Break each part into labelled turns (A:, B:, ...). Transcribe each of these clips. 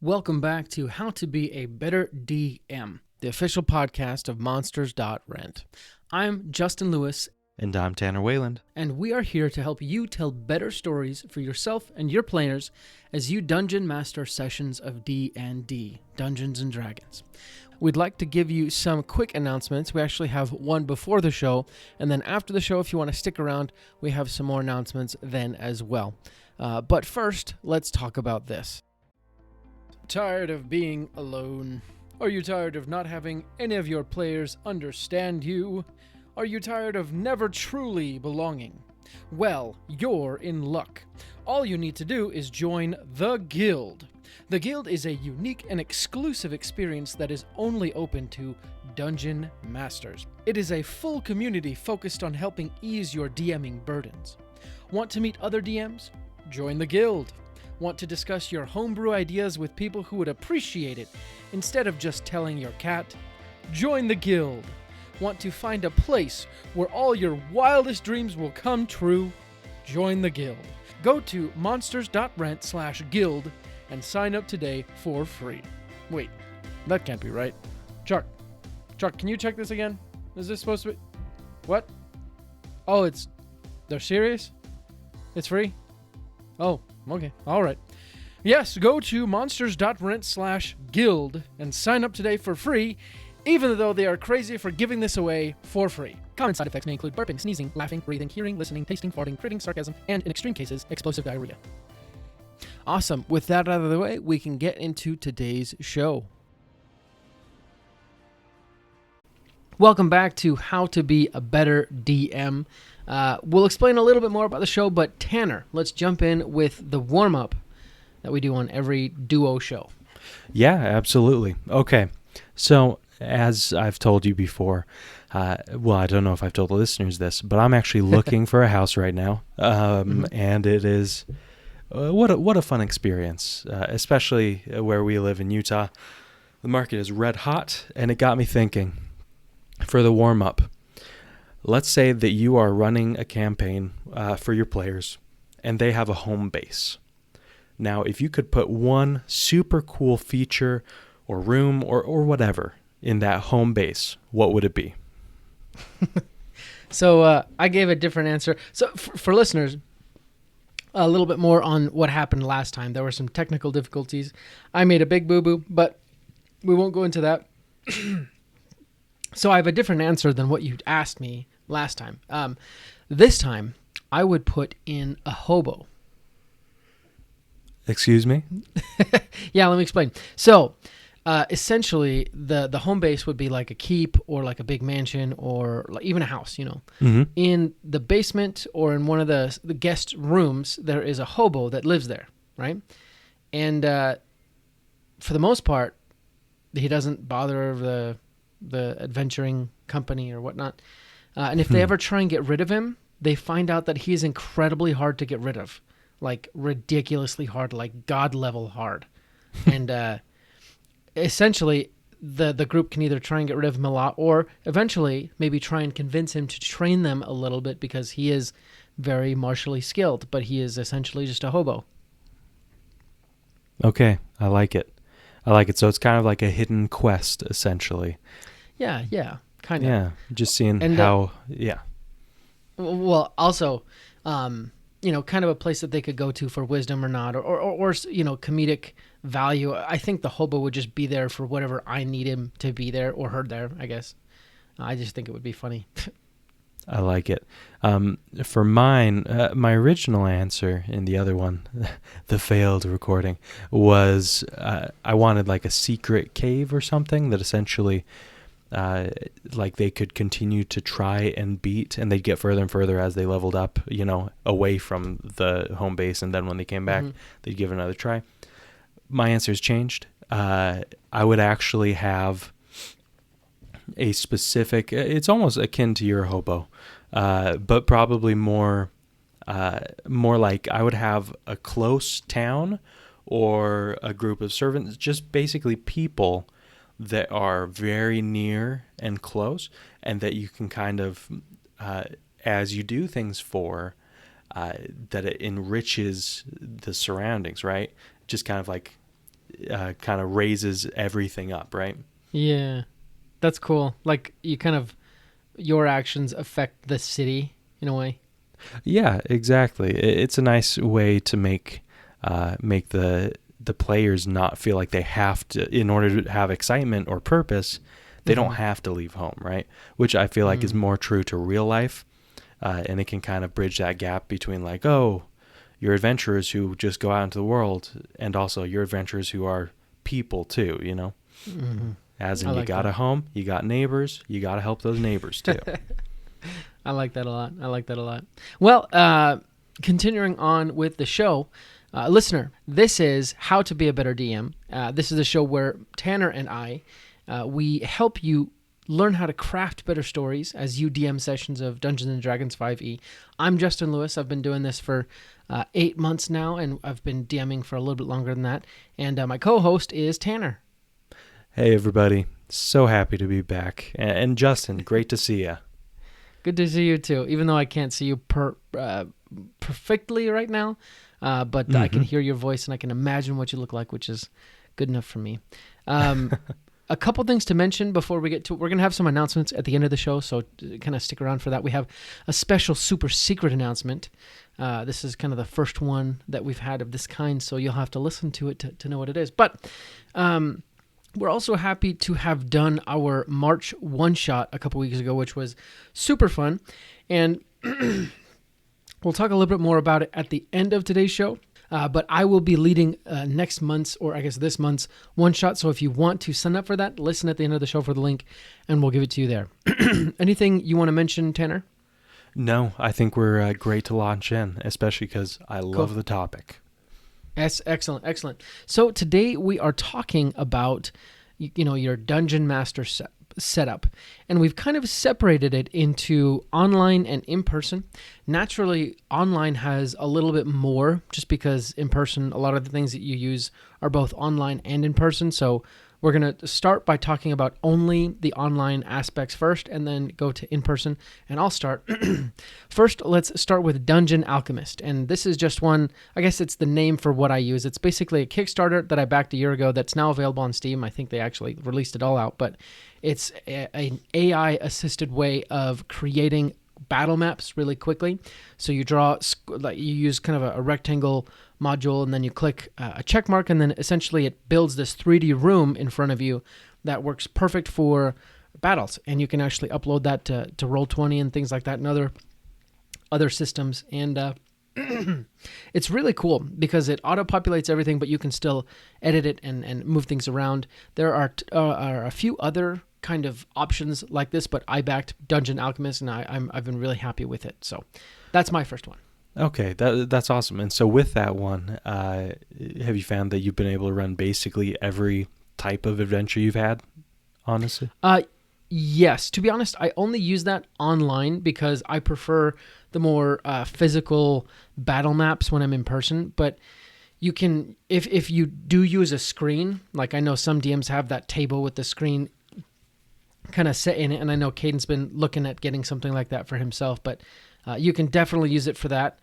A: Welcome back to How to Be a Better DM, the official podcast of Monsters.rent. I'm Justin Lewis,
B: And I'm Tanner Wayland.
A: and we are here to help you tell better stories for yourself and your players as you dungeon master sessions of D&D, Dungeons & Dragons. We'd like to give you some quick announcements. We actually have one before the show, and then after the show, if you want to stick around, we have some more announcements then as well. But first, let's talk about this. Tired of being alone? Are you tired of not having any of your players understand you? Are you tired of never truly belonging? Well, you're in luck. All you need to do is join the Guild. The Guild is a unique and exclusive experience that is only open to Dungeon Masters. It is a full community focused on helping ease your DMing burdens. Want to meet other DMs? Join the Guild. Want to discuss your homebrew ideas with people who would appreciate it instead of just telling your cat? Join the Guild. Want to find a place where all your wildest dreams will come true? Join the Guild. Go to monsters.rent/guild and sign up today for free. Wait, that can't be right. Chuck, can you check this again? Is this supposed to be... What? Oh, they're serious? It's free? Oh, okay. All right. Yes, go to monsters.rent/guild and sign up today for free, even though they are crazy for giving this away for free. Common side effects may include burping, sneezing, laughing, breathing, hearing, listening, tasting, farting, critting, sarcasm, and in extreme cases, explosive diarrhea. Awesome. With that out of the way, we can get into today's show. Welcome back to How to Be a Better DM. We'll explain a little bit more about the show, but Tanner, let's jump in with the warm-up that we do on every duo show.
B: Yeah, absolutely. Okay, so as I've told you before, well, I don't know if I've told the listeners this, but I'm actually looking for a house right now, and it is what a fun experience, especially where we live in Utah. The market is red hot, and it got me thinking. For the warm-up, let's say that you are running a campaign for your players, and they have a home base. Now, if you could put one super cool feature or room or whatever in that home base, what would it be?
A: So I gave a different answer. So for listeners, a little bit more on what happened last time. There were some technical difficulties. I made a big boo-boo, but we won't go into that. So I have a different answer than what you asked me last time. This time, I would put in a hobo.
B: Excuse me?
A: Yeah, let me explain. So, essentially, the home base would be like a keep or like a big mansion or like even a house, you know.
B: Mm-hmm.
A: In the basement or in one of the guest rooms, there is a hobo that lives there, right? And for the most part, he doesn't bother the adventuring company or whatnot. And if they ever try and get rid of him, they find out that he is incredibly hard to get rid of. Like ridiculously hard, like God level hard. And essentially, the group can either try and get rid of him a lot or eventually maybe try and convince him to train them a little bit because he is very martially skilled, but he is essentially just a hobo.
B: Okay, I like it. So it's kind of like a hidden quest, essentially.
A: Yeah, kind of.
B: Yeah, just seeing
A: And,
B: how, yeah.
A: Well, also, kind of a place that they could go to for wisdom or not, or comedic value. I think the hobo would just be there for whatever I need him to be there or her there, I guess. I just think it would be funny.
B: I like it. For mine, my original answer in the other one, the failed recording, was I wanted like a secret cave or something that essentially like they could continue to try and beat, and they'd get further and further as they leveled up, away from the home base. And then when they came back, they'd give it another try. My answer's changed. I would actually have a specific, it's almost akin to your hobo, but probably more like I would have a close town or a group of servants, just basically people that are very near and close, and that you can kind of, as you do things for, that it enriches the surroundings, right? Just kind of like kind of raises everything up, right?
A: Yeah, that's cool. Like you kind of your actions affect the city in a way.
B: Yeah, exactly. It's a nice way to make the players not feel like they have to, in order to have excitement or purpose, they don't have to leave home, right? Which I feel like is more true to real life, and it can kind of bridge that gap between like, oh, you're adventurers who just go out into the world, and also you're adventurers who are people too, you know?
A: Mm-hmm.
B: As in,
A: I
B: you
A: like
B: got
A: that.
B: a home, you got neighbors, you got to help those neighbors too.
A: I like that a lot. I like that a lot. Well, continuing on with the show, listener, this is How to Be a Better DM. This is a show where Tanner and I, we help you learn how to craft better stories as you DM sessions of Dungeons and Dragons 5e. I'm Justin Lewis. I've been doing this for 8 months now, and I've been DMing for a little bit longer than that. And my co-host is Tanner.
B: Hey, everybody. So happy to be back. And Justin, great to see you.
A: Good to see you too, even though I can't see you perfectly right now. But I can hear your voice and I can imagine what you look like, which is good enough for me. A couple things to mention before we get to, we're going to have some announcements at the end of the show, so kind of stick around for that. We have a special super secret announcement. This is kind of the first one that we've had of this kind, so you'll have to listen to it to know what it is. But we're also happy to have done our March one-shot a couple weeks ago, which was super fun. And we'll talk a little bit more about it at the end of today's show. But I will be leading next month's, or I guess this month's, one-shot. So if you want to sign up for that, listen at the end of the show for the link, and we'll give it to you there. Anything you want to mention, Tanner?
B: No, I think we're great to launch in, especially because I love the topic.
A: Yes, excellent. So today we are talking about, your Dungeon Master setup, and we've kind of separated it into online and in person. Naturally, online has a little bit more, just because in person, a lot of the things that you use are both online and in person. So we're going to start by talking about only the online aspects first, and then go to in-person. And I'll start. First, let's start with Dungeon Alchemist. And this is just one, I guess it's the name for what I use. It's basically a Kickstarter that I backed a year ago that's now available on Steam. I think they actually released it all out, but it's an AI-assisted way of creating battle maps really quickly. So you use kind of a rectangle module, and then you click a check mark, and then essentially it builds this 3D room in front of you that works perfect for battles. And you can actually upload that to Roll20 and things like that, and other systems. And it's really cool because it auto-populates everything, but you can still edit it and move things around. There are a few other kind of options like this, but I backed Dungeon Alchemist, and I've been really happy with it. So that's my first one.
B: Okay, that's awesome. And so with that one, have you found that you've been able to run basically every type of adventure you've had, honestly?
A: Yes. To be honest, I only use that online because I prefer the more physical battle maps when I'm in person. But you can, if you do use a screen, like I know some DMs have that table with the screen kind of set in it, and I know Caden's been looking at getting something like that for himself, but you can definitely use it for that.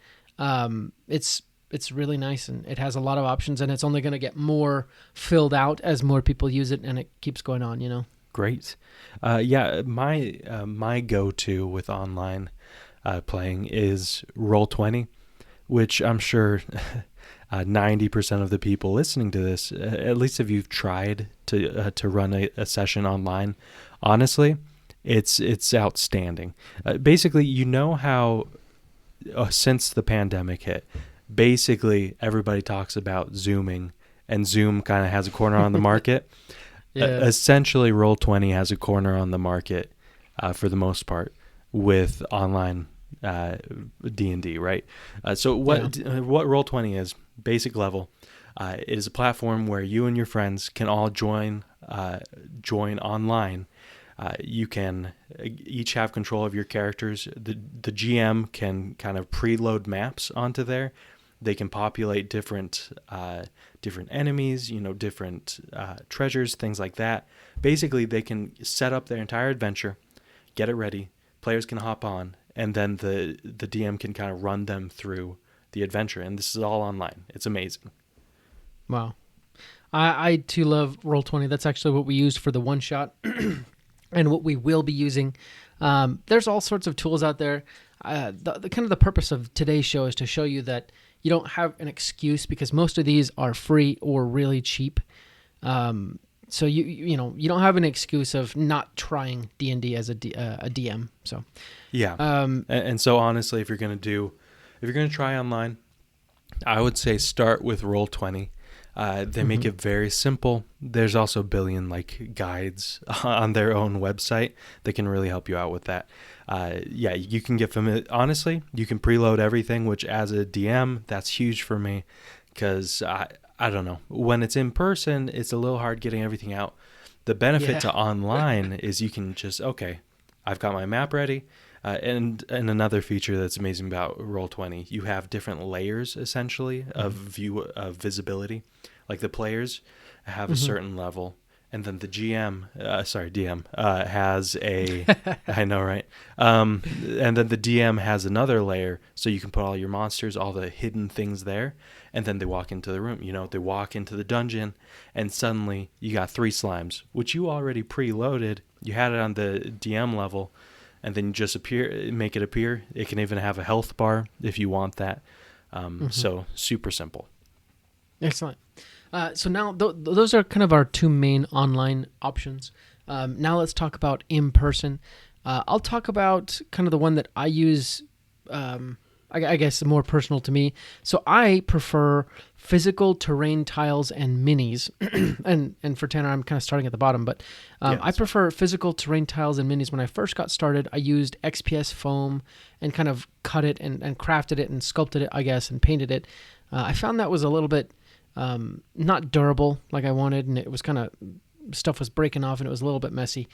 A: It's really nice, and it has a lot of options, and it's only going to get more filled out as more people use it, and it keeps going on.
B: Great. Yeah, my go-to with online playing is Roll20, which I'm sure 90% of the people listening to this, at least if you've tried to run a session online, honestly, it's outstanding. Basically, how since the pandemic hit, basically everybody talks about Zooming, and Zoom kind of has a corner on the market.
A: Yeah.
B: Essentially, Roll20 has a corner on the market for the most part with online D&D, right? So what Roll20 is, basic level, it is a platform where you and your friends can all join online. You can each have control of your characters. The GM can kind of preload maps onto there. They can populate different enemies, different treasures, things like that. Basically, they can set up their entire adventure, get it ready. Players can hop on, and then the DM can kind of run them through the adventure. And this is all online. It's amazing.
A: Wow. I too love Roll20. That's actually what we used for the one shot and what we will be using. There's all sorts of tools out there. The kind of the purpose of today's show is to show you that you don't have an excuse, because most of these are free or really cheap. So you don't have an excuse of not trying D&D as a DM. So
B: yeah. And so honestly, if you're gonna try online, I would say start with Roll20. They make it very simple. There's also a billion guides on their own website that can really help you out with that. You can get familiar. Honestly, you can preload everything, which as a DM, that's huge for me, because I don't know. When it's in person, it's a little hard getting everything out. The benefit to online is you can just, okay, I've got my map ready. And another feature that's amazing about Roll20, you have different layers essentially of visibility. Like the players have a certain level, and then the DM has a, I know, right? And then the DM has another layer, so you can put all your monsters, all the hidden things there, and then they walk into the room. They walk into the dungeon, and suddenly you got 3 slimes, which you already preloaded. You had it on the DM level. And then you just make it appear. It can even have a health bar if you want that. So super simple.
A: Excellent. So now those are kind of our 2 main online options. Now let's talk about in person. I'll talk about kind of the one that I use. I guess more personal to me. So I prefer physical terrain tiles and minis. and for Tanner, I'm kind of starting at the bottom, but I prefer physical terrain tiles and minis. When I first got started, I used XPS foam and kind of cut it and crafted it and sculpted it, I guess, and painted it. I found that was a little bit not durable like I wanted, and it was kind of, stuff was breaking off and it was a little bit messy.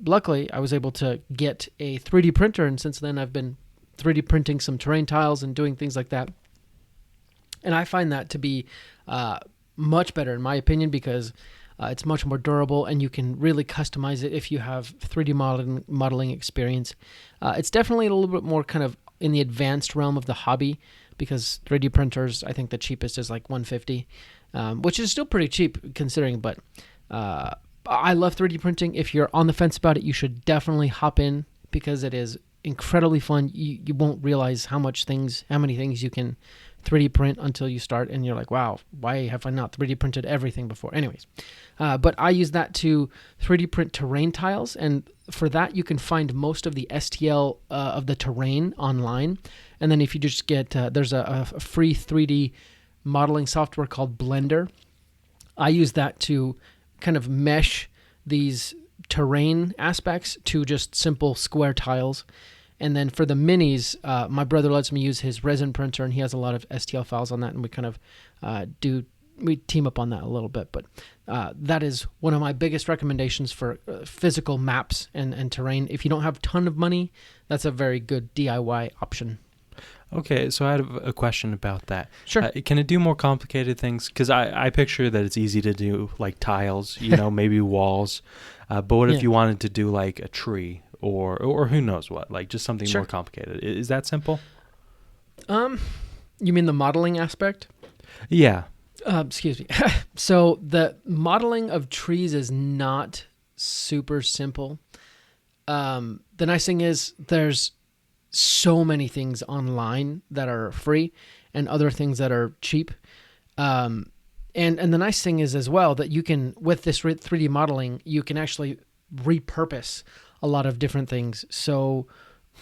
A: Luckily, I was able to get a 3D printer, and since then I've been 3D printing some terrain tiles and doing things like that. And I find that to be much better, in my opinion, because it's much more durable and you can really customize it if you have 3D modeling experience. It's definitely a little bit more kind of in the advanced realm of the hobby, because 3D printers, I think the cheapest is like $150, which is still pretty cheap considering, but I love 3D printing. If you're on the fence about it, you should definitely hop in, because it is incredibly fun. You won't realize how many things you can 3D print until you start, and you're like, wow, why have I not 3D printed everything before? Anyways, but I use that to 3D print terrain tiles, and for that you can find most of the STL of the terrain online. And then if you just get, there's a free 3D modeling software called Blender. I use that to kind of mesh these terrain aspects to just simple square tiles. And then for the minis, my brother lets me use his resin printer, and he has a lot of STL files on that, and we kind of we team up on that a little bit. But that is one of my biggest recommendations for physical maps and terrain. If you don't have a ton of money, that's a very good DIY option.
B: Okay, so I have a question about that.
A: Sure.
B: Can it do more complicated things? Because I picture that it's easy to do like tiles, maybe walls. But what if you wanted to do like a tree or who knows what, like just something more complicated? Is that simple?
A: You mean the modeling aspect?
B: Yeah.
A: Excuse me. So the modeling of trees is not super simple. The nice thing is there's so many things online that are free and other things that are cheap. And the nice thing is as well that you can, with this 3D modeling, you can actually repurpose a lot of different things. So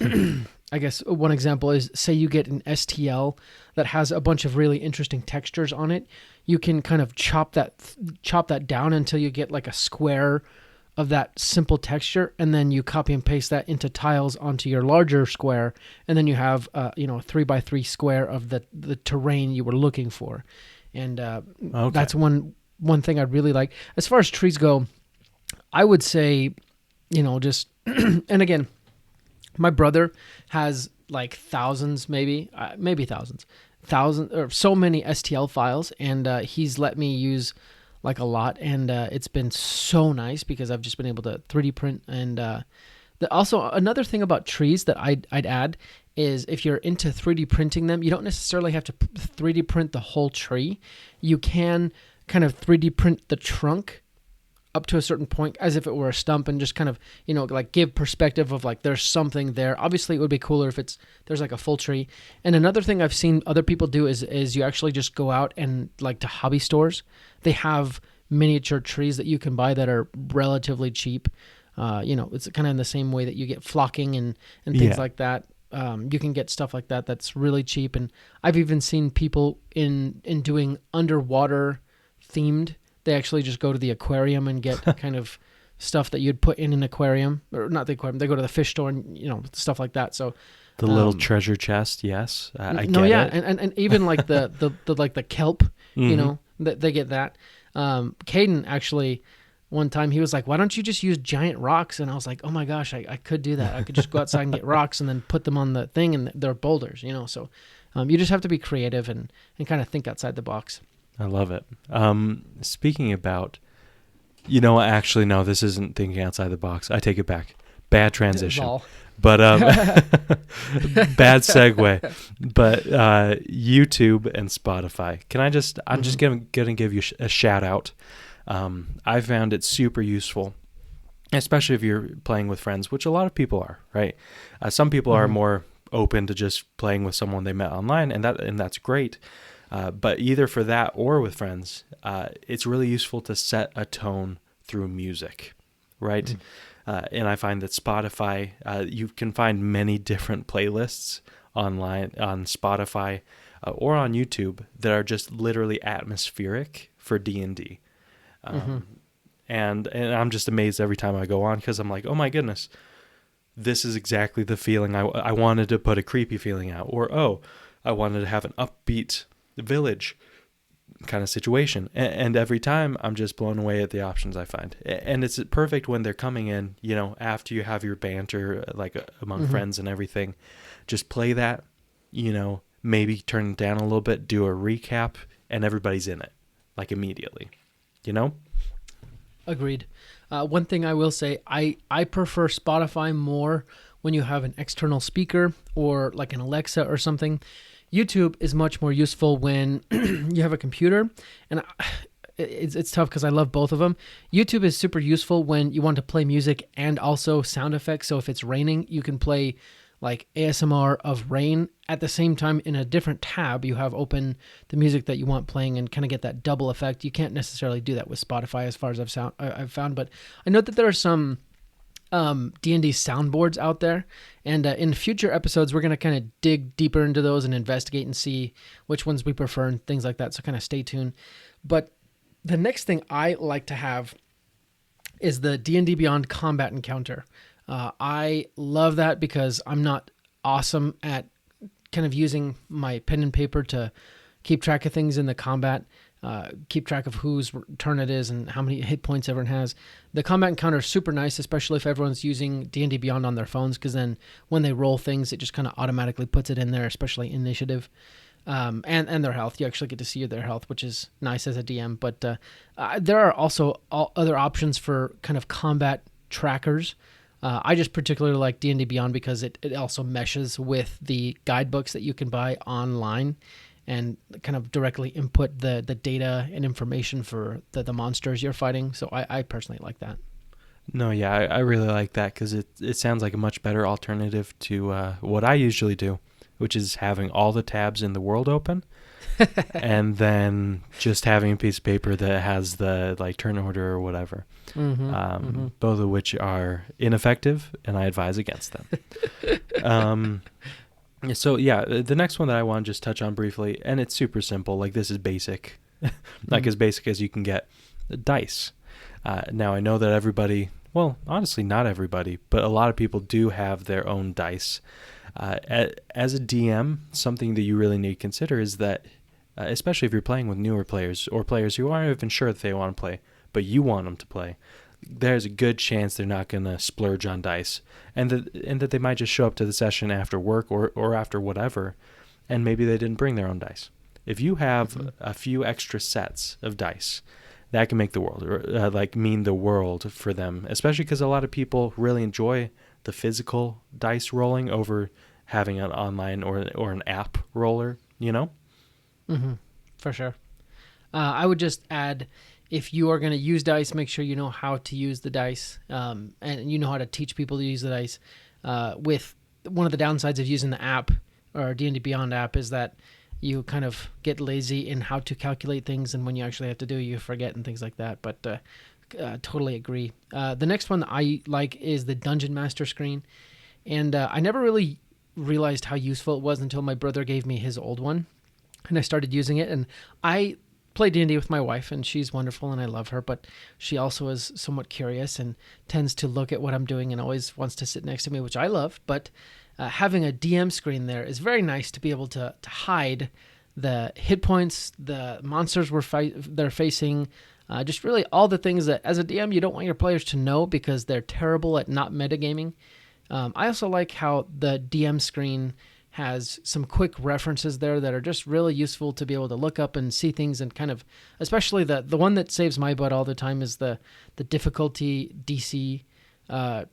A: I guess one example is, say you get an STL that has a bunch of really interesting textures on it. You can kind of chop that down until you get like a square of that simple texture, and then you copy and paste that into tiles onto your larger square, and then you have a 3x3 square of the terrain you were looking for. And that's one thing I really like. As far as trees go, I would say, just and again, my brother has like thousands, maybe thousands or so many STL files, and he's let me use like a lot, and it's been so nice because I've just been able to 3D print. And also another thing about trees that I'd add is, if you're into 3D printing them, you don't necessarily have to 3D print the whole tree. You can kind of 3D print the trunk up to a certain point as if it were a stump, and just kind of, like give perspective of like there's something there. Obviously it would be cooler if there's like a full tree. And another thing I've seen other people do is you actually just go out and like to hobby stores. They have miniature trees that you can buy that are relatively cheap. It's kind of in the same way that you get flocking and things like that. You can get stuff like that that's really cheap. And I've even seen people in doing underwater themed. They actually just go to the aquarium and get kind of stuff that you'd put in an aquarium, or not the aquarium. They go to the fish store and stuff like that. So
B: the little treasure chest, yes, I
A: no,
B: get
A: yeah,
B: it.
A: and even like the like the kelp, they get that. Caden actually, one time he was like, "Why don't you just use giant rocks?" And I was like, "Oh my gosh, I could do that. I could just go outside and get rocks and then put them on the thing, and they're boulders, So you just have to be creative and kind of think outside the box.
B: I love it. Speaking about, actually, no, this isn't thinking outside the box. I take it back. Bad transition. But bad segue. But YouTube and Spotify. I'm just going to give you a shout out. I found it super useful, especially if you're playing with friends, which a lot of people are, right? Some people are more open to just playing with someone they met online, and that's great. But either for that or with friends, it's really useful to set a tone through music, right? And I find that Spotify, you can find many different playlists online on Spotify or on YouTube that are just literally atmospheric for D&D. And I'm just amazed every time I go on, because I'm like, oh my goodness, this is exactly the feeling I wanted to put a creepy feeling out, or I wanted to have an upbeat village kind of situation, and every time I'm just blown away at the options I find. And it's perfect when they're coming in, after you have your banter like among friends and everything. Just play that, maybe turn it down a little bit, do a recap, and everybody's in it like immediately.
A: Agreed. One thing I will say, I prefer Spotify more when you have an external speaker or like an Alexa or something. YouTube is much more useful when you have a computer, and it's tough because I love both of them. YouTube is super useful when you want to play music and also sound effects. So if it's raining, you can play like ASMR of rain at the same time. In a different tab, you have open the music that you want playing and kind of get that double effect. You can't necessarily do that with Spotify, as far as I've found, but I know that there are some D&D soundboards out there, and in future episodes we're going to kind of dig deeper into those and investigate and see which ones we prefer and things like that, so kind of stay tuned. But the next thing I like to have is the D&D Beyond combat encounter. I love that because I'm not awesome at kind of using my pen and paper to keep track of things in the combat, keep track of whose turn it is and how many hit points everyone has. The combat encounter is super nice, especially if everyone's using D&D Beyond on their phones, because then when they roll things, it just kind of automatically puts it in there, especially initiative. And their health. You actually get to see their health, which is nice as a DM. But there are also other options for kind of combat trackers. I just particularly like D&D Beyond because it also meshes with the guidebooks that you can buy online and kind of directly input the data and information for the monsters you're fighting. So I personally like that.
B: No, yeah, I really like that because it sounds like a much better alternative to what I usually do, which is having all the tabs in the world open and then just having a piece of paper that has the like turn order or whatever, both of which are ineffective, and I advise against them. So yeah, the next one that I want to just touch on briefly, and it's super simple. Like, this is basic, like as basic as you can get. Dice. Now I know that everybody, well, honestly, not everybody, but a lot of people do have their own dice. As a DM, something that you really need to consider is that, especially if you're playing with newer players or players who aren't even sure that they want to play, but you want them to play, there's a good chance they're not going to splurge on dice, and that they might just show up to the session after work or after whatever, and maybe they didn't bring their own dice. If you have a few extra sets of dice, that can make the world, or mean the world for them, especially because a lot of people really enjoy the physical dice rolling over having an online or an app roller,
A: For sure. I would just add, if you are going to use dice, make sure you know how to use the dice, and you know how to teach people to use the dice. With one of the downsides of using the app or D&D Beyond app is that you kind of get lazy in how to calculate things, and when you actually have to do it, you forget and things like that. But totally agree. The next one that I like is the Dungeon Master screen, and I never really realized how useful it was until my brother gave me his old one, and I started using it. And I play D&D with my wife, and she's wonderful, and I love her, but she also is somewhat curious and tends to look at what I'm doing and always wants to sit next to me, which I love. But having a DM screen there is very nice to be able to hide the hit points, the monsters they're facing, just really all the things that, as a DM, you don't want your players to know because they're terrible at not metagaming. I also like how the DM screen has some quick references there that are just really useful to be able to look up and see things, and kind of, especially the one that saves my butt all the time is the difficulty DC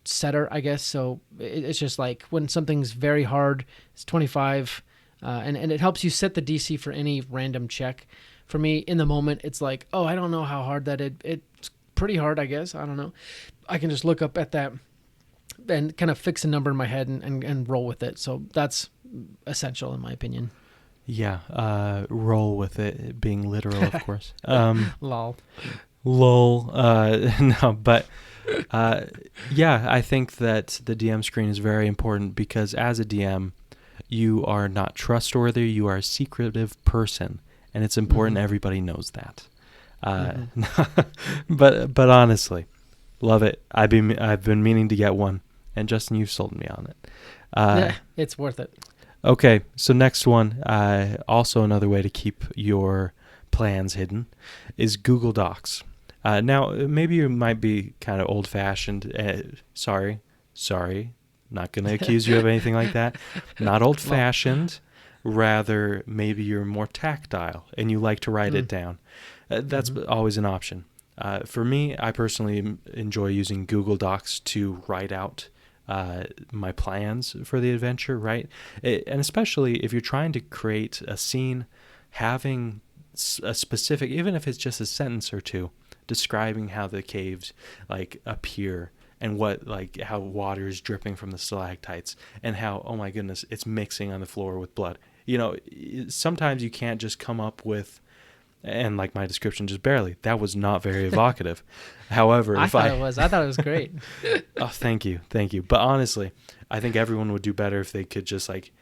A: setter, I guess. So it's just like when something's very hard, it's 25, and it helps you set the DC for any random check. For me, in the moment, it's like, oh, I don't know how hard that it's pretty hard, I guess. I don't know. I can just look up at that and kind of fix a number in my head and roll with it. So that's essential in my opinion.
B: Yeah, roll with it, being literal, of course.
A: Lol.
B: No, but yeah, I think that the DM screen is very important because as a DM, you are not trustworthy. You are a secretive person, and it's important everybody knows that. But honestly, love it. I've been meaning to get one, and Justin, you've sold me on it.
A: Yeah, it's worth it.
B: Okay, so next one, also another way to keep your plans hidden is Google Docs. Now, maybe you might be kind of old-fashioned. Sorry, not going to accuse you of anything like that. Not old-fashioned, rather maybe you're more tactile and you like to write it down. That's always an option. For me, I personally enjoy using Google Docs to write out my plans for the adventure, right? And especially if you're trying to create a scene, having a specific, even if it's just a sentence or two, describing how the caves like appear and what, like, how water is dripping from the stalactites and how, oh my goodness, it's mixing on the floor with blood. You know, sometimes you can't just come up with, and like my description just barely, that was not very evocative. However,
A: I thought it was great.
B: Oh, thank you. But honestly, I think everyone would do better if they could just like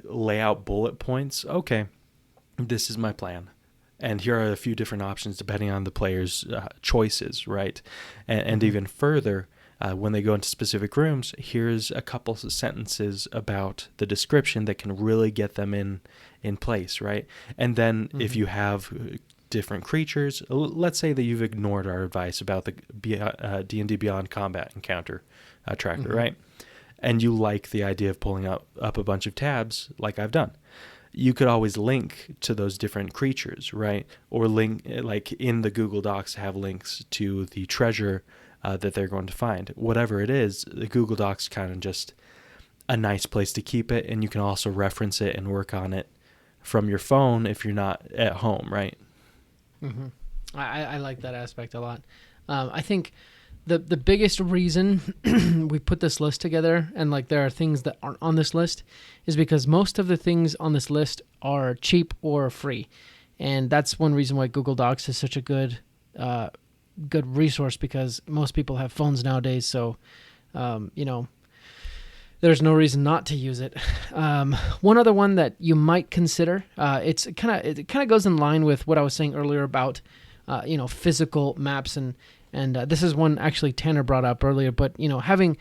B: lay out bullet points. Okay, this is my plan, and here are a few different options depending on the player's choices, right? And even further, when they go into specific rooms, here's a couple of sentences about the description that can really get them in place, right? And then if you have different creatures, let's say that you've ignored our advice about the D&D Beyond combat encounter tracker, right? And you like the idea of pulling up a bunch of tabs like I've done. You could always link to those different creatures, right? Or link, like in the Google Docs, have links to the treasure that they're going to find. Whatever it is, the Google Docs kind of just a nice place to keep it, and you can also reference it and work on it from your phone if you're not at home, right?
A: I like that aspect a lot. I think the biggest reason we put this list together, and like there are things that aren't on this list, is because most of the things on this list are cheap or free. And that's one reason why Google Docs is such a good resource, because most people have phones nowadays. So, there's no reason not to use it. One other one that you might consider, it kind of goes in line with what I was saying earlier about, physical maps, and this is one actually Tanner brought up earlier. But having,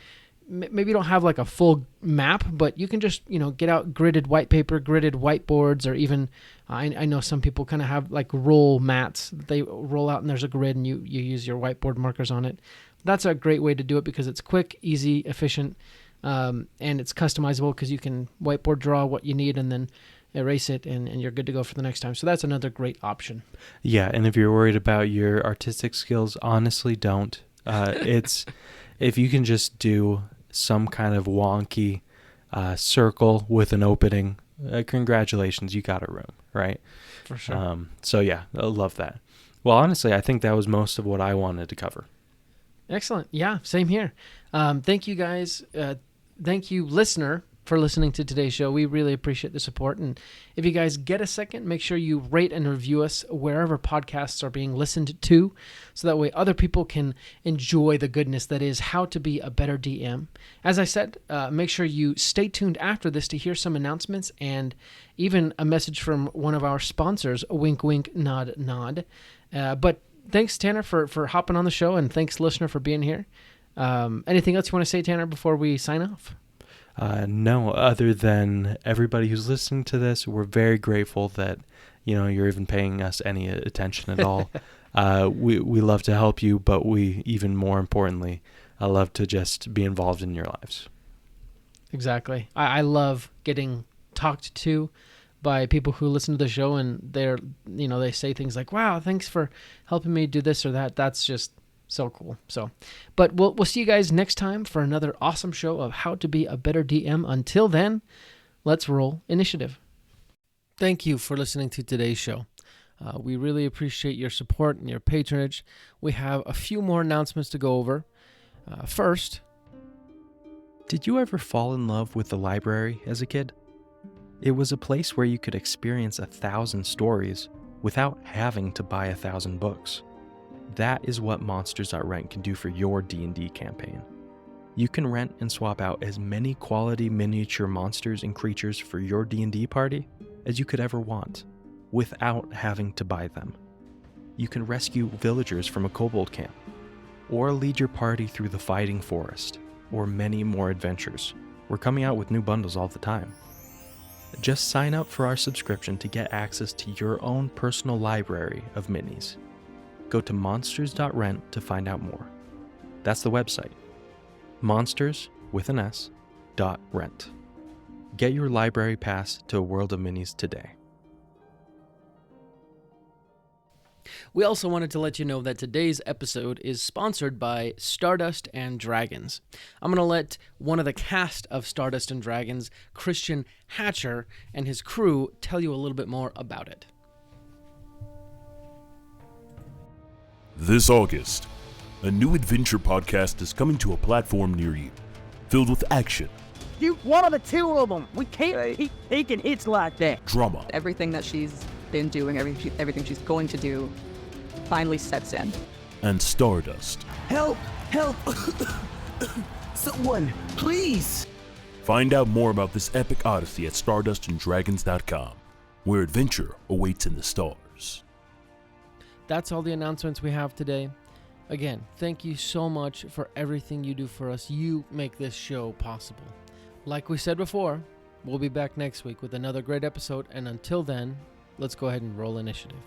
A: maybe you don't have like a full map, but you can just get out gridded white paper, gridded whiteboards, or even I know some people kind of have like roll mats. They roll out and there's a grid, and you use your whiteboard markers on it. That's a great way to do it because it's quick, easy, efficient. And it's customizable because you can whiteboard draw what you need and then erase it, and you're good to go for the next time. So that's another great option.
B: Yeah, and if you're worried about your artistic skills, honestly, don't. It's if you can just do some kind of wonky circle with an opening, congratulations, you got a room. right?
A: For sure.
B: So yeah, I love that. Well, honestly, I think that was most of what I wanted to cover.
A: Excellent. Yeah, same here. Thank you guys. Thank you, listener, for listening to today's show. We really appreciate the support. And if you guys get a second, make sure you rate and review us wherever podcasts are being listened to, so that way other people can enjoy the goodness that is How to Be a Better DM. As I said, make sure you stay tuned after this to hear some announcements and even a message from one of our sponsors, wink, wink, nod, nod. But thanks, Tanner, for hopping on the show, and thanks, listener, for being here. Anything else you want to say, Tanner, before we sign off?
B: No, other than everybody who's listening to this, we're very grateful that, you're even paying us any attention at all. We love to help you, but we, even more importantly, love to just be involved in your lives.
A: Exactly. I love getting talked to by people who listen to the show, and they say things like, wow, thanks for helping me do this or that. That's just so cool. But we'll see you guys next time for another awesome show of How to Be a Better DM. Until then, let's roll initiative. Thank you for listening to today's show. We really appreciate your support and your patronage. We have a few more announcements to go over. First,
B: did you ever fall in love with the library as a kid? It was a place where you could experience 1,000 stories without having to buy 1,000 books. That is what Monsters.rent can do for your D&D campaign. You can rent and swap out as many quality miniature monsters and creatures for your D&D party as you could ever want, without having to buy them. You can rescue villagers from a kobold camp, or lead your party through the fighting forest, or many more adventures. We're coming out with new bundles all the time. Just sign up for our subscription to get access to your own personal library of minis. Go to monsters.rent to find out more. That's the website. Monsters, with an S, .rent. Get your library pass to a world of minis today.
A: we also wanted to let you know that today's episode is sponsored by Stardust and Dragons. I'm going to let one of the cast of Stardust and Dragons, Christian Hatcher, and his crew tell you a little bit more about it.
C: This August, a new adventure podcast is coming to a platform near you, filled with action,
D: Shoot one of the two of them. We can't keep taking hits like that.
C: drama,
E: Everything that she's been doing, everything she's going to do, finally sets in.
C: and stardust.
D: Help! Help! Someone, please!
C: Find out more about this epic odyssey at stardustanddragons.com, where adventure awaits in the stars.
A: That's all the announcements we have today. Again, thank you so much for everything you do for us. You make this show possible. Like we said before, we'll be back next week with another great episode, and until then, let's go ahead and roll initiative.